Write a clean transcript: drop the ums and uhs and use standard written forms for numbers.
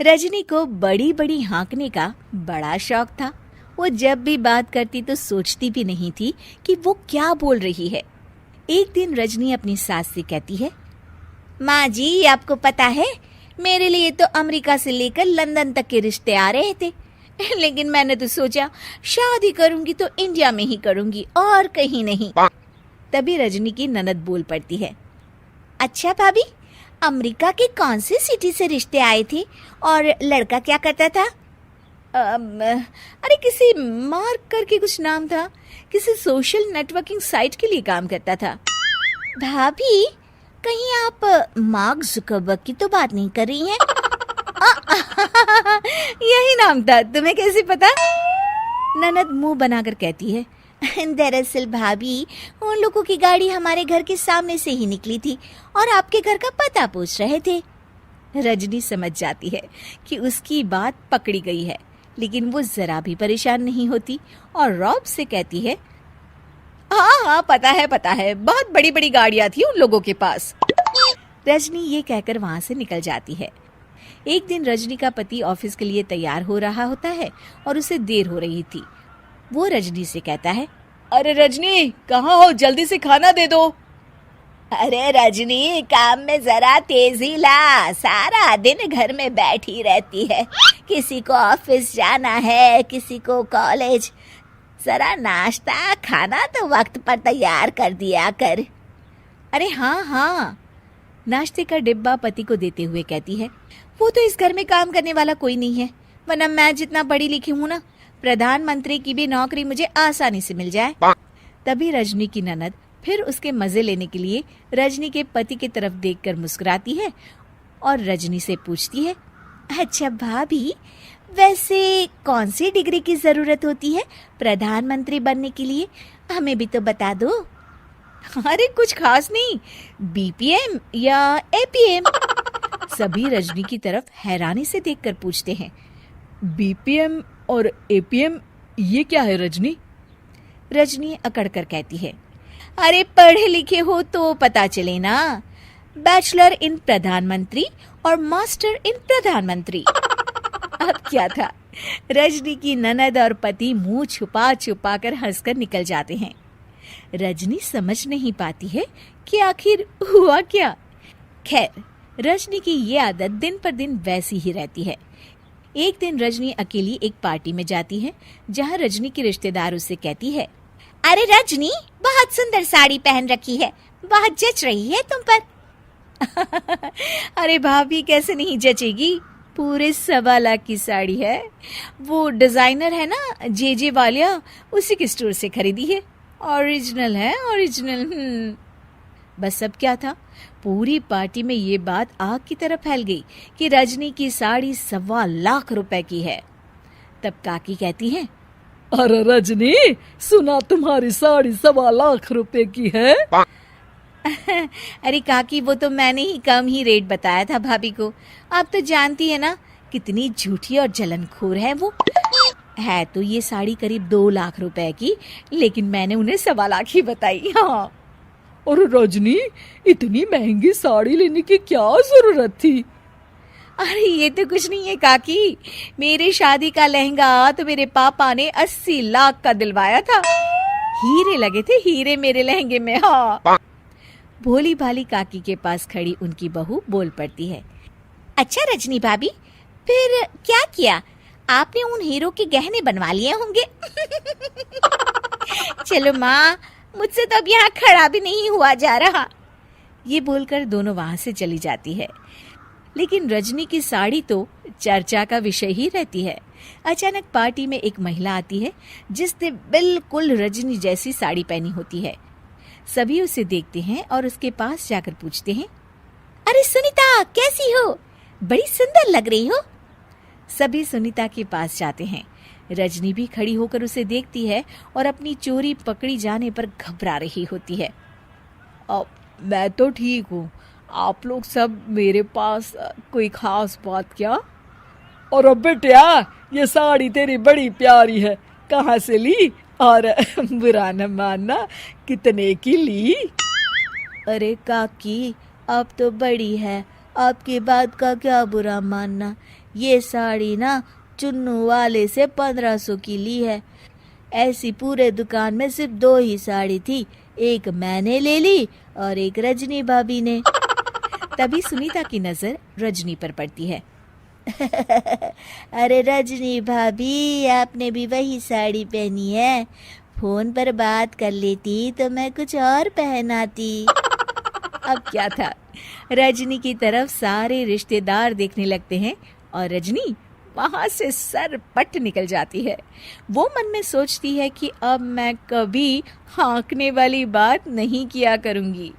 रजनी को बड़ी बड़ी हाँकने का बड़ा शौक था। वो जब भी बात करती तो सोचती भी नहीं थी कि वो क्या बोल रही है। एक दिन रजनी अपनी सास से कहती है, माँ जी, आपको पता है मेरे लिए तो अमेरिका से लेकर लंदन तक के रिश्ते आ रहे थे, लेकिन मैंने तो सोचा शादी करूंगी तो इंडिया में ही करूंगी और कहीं नहीं। तभी रजनी की ननद बोल पड़ती है, अच्छा भाभी, अमेरिका के कौन सी सिटी से रिश्ते आए थे और लड़का क्या करता था? अरे किसी मार्क करके कुछ नाम था, किसी सोशल नेटवर्किंग साइट के लिए काम करता था। भाभी, कहीं आप मार्क जुकरबर्ग की तो बात नहीं कर रही हैं? यही नाम था, तुम्हें कैसे पता? ननद मुंह बनाकर कहती है, दरअसल भाभी, उन लोगों की गाड़ी हमारे घर के सामने से ही निकली थी और आपके घर का पता पूछ रहे थे। रजनी समझ जाती है कि उसकी बात पकड़ी गई है, लेकिन वो जरा भी परेशान नहीं होती और रॉब से कहती है, हाँ, पता है, बहुत बड़ी बड़ी गाड़ियां थी उन लोगों के पास। रजनी ये कहकर वहां से निकल जाती है। एक दिन रजनी का पति ऑफिस के लिए तैयार हो रहा होता है और उसे देर हो रही थी। वो रजनी से कहता है, अरे रजनी, कहाँ हो? जल्दी से खाना दे दो। अरे रजनी, काम में जरा तेजी ला, सारा दिन घर में बैठी रहती है, किसी को ऑफिस जाना है, किसी को कॉलेज, जरा नाश्ता खाना तो वक्त पर तैयार कर दिया कर। अरे हाँ, नाश्ते का डिब्बा पति को देते हुए कहती है, वो तो इस घर में काम करने वाला कोई नहीं है, वरना मैं जितना पढ़ी लिखी हूँ ना, प्रधानमंत्री की भी नौकरी मुझे आसानी से मिल जाए। तभी रजनी की ननद फिर उसके मजे लेने के लिए रजनी के पति की तरफ देखकर मुस्कुराती है और रजनी से पूछती है, अच्छा भाभी, वैसे कौन सी डिग्री की जरूरत होती है प्रधानमंत्री बनने के लिए? हमें भी तो बता दो। अरे कुछ खास नहीं, बीपीएम या एपीएम। सभी रजनी की तरफ हैरानी से देखकर पूछते हैं, बीपीएम और एपीएम ये क्या है रजनी? रजनी अकड़कर कहती है, अरे पढ़े लिखे हो तो पता चले ना, बैचलर इन प्रधानमंत्री और मास्टर इन प्रधानमंत्री। अब क्या था, रजनी की ननद और पति मुंह छुपा छुपा कर हंसकर निकल जाते हैं। रजनी समझ नहीं पाती है कि आखिर हुआ क्या। खैर, रजनी की ये आदत दिन पर दिन वैसी ही रहती है। एक दिन रजनी अकेली एक पार्टी में जाती है, जहाँ रजनी की रिश्तेदार उससे कहती है, अरे रजनी, बहुत सुंदर साड़ी पहन रखी है, बहुत जच रही है तुम पर। अरे भाभी, कैसे नहीं जचेगी, पूरे 1.25 लाख की साड़ी है, वो डिजाइनर है ना जे वालिया, उसी के स्टोर से खरीदी है, ओरिजिनल है, ओरिजिनल। बस अब क्या था, पूरी पार्टी में ये बात आग की तरह फैल गई कि रजनी की साड़ी 1.25 लाख रुपए की है। तब काकी कहती है, अरे रजनी, सुना तुम्हारी साड़ी 1.25 लाख रुपए की है। अरे काकी, वो तो मैंने ही कम ही रेट बताया था भाभी को। आप तो जानती है ना कितनी झूठी और जलनखोर है वो। है तो ये साड़ी करीब 2 लाख रुपए की, लेकिन मैंने उन्हें 1.25 लाख ही बताई। हाँ। और रजनी, इतनी महंगी साड़ी लेने की क्या जरूरत थी? अरे ये तो कुछ नहीं है काकी, मेरे शादी का लहंगा तो मेरे पापा ने 80 लाख का दिलवाया था। हीरे लगे थे, हीरे मेरे लहंगे में। हाँ। भोली भाली काकी के पास खड़ी उनकी बहू बोल पड़ती है, अच्छा रजनी भाभी, फिर क्या किया? आपने उन हीरो के गहने बनवा लिए होंगे। चलो माँ, मुझसे तो अब यहाँ खड़ा भी नहीं हुआ जा रहा। ये बोलकर दोनों वहां से चली जाती है। लेकिन रजनी की साड़ी तो चर्चा का विषय ही रहती है। अचानक पार्टी में एक महिला आती है जिसने बिल्कुल रजनी जैसी साड़ी पहनी होती है। सभी उसे देखते हैं और उसके पास जाकर पूछते हैं, अरे सुनीता, कैसी हो? बड़ी सुंदर लग रही हो। सभी सुनीता के पास जाते हैं। रजनी भी खड़ी होकर उसे देखती है और अपनी चोरी पकड़ी जाने पर घबरा रही होती है। मैं तो ठीक हूँ, आप लोग सब मेरे पास कोई खास बात क्या? और अब बेटिया, ये साड़ी तेरी बड़ी प्यारी है, कहाँ से ली? और बुरा न मानना, कितने की ली? अरे काकी, अब तो बड़ी है, आपकी बात का क्या बुरा मानना, ये साड़ी ना चुन्नू वाले से 1500 की ली है। ऐसी पूरे दुकान में सिर्फ 2 ही साड़ी थी, एक मैंने ले ली और एक रजनी भाभी ने। तभी सुनीता की नजर रजनी पर पड़ती है। अरे रजनी भाभी, आपने भी वही साड़ी पहनी है। फोन पर बात कर लेती तो मैं कुछ और पहनाती। अब क्या था, रजनी की तरफ सारे रिश्तेदार देखने लगते हैं और रजनी वहां से सर पट निकल जाती है। वो मन में सोचती है कि अब मैं कभी हाँकने वाली बात नहीं किया करूंगी।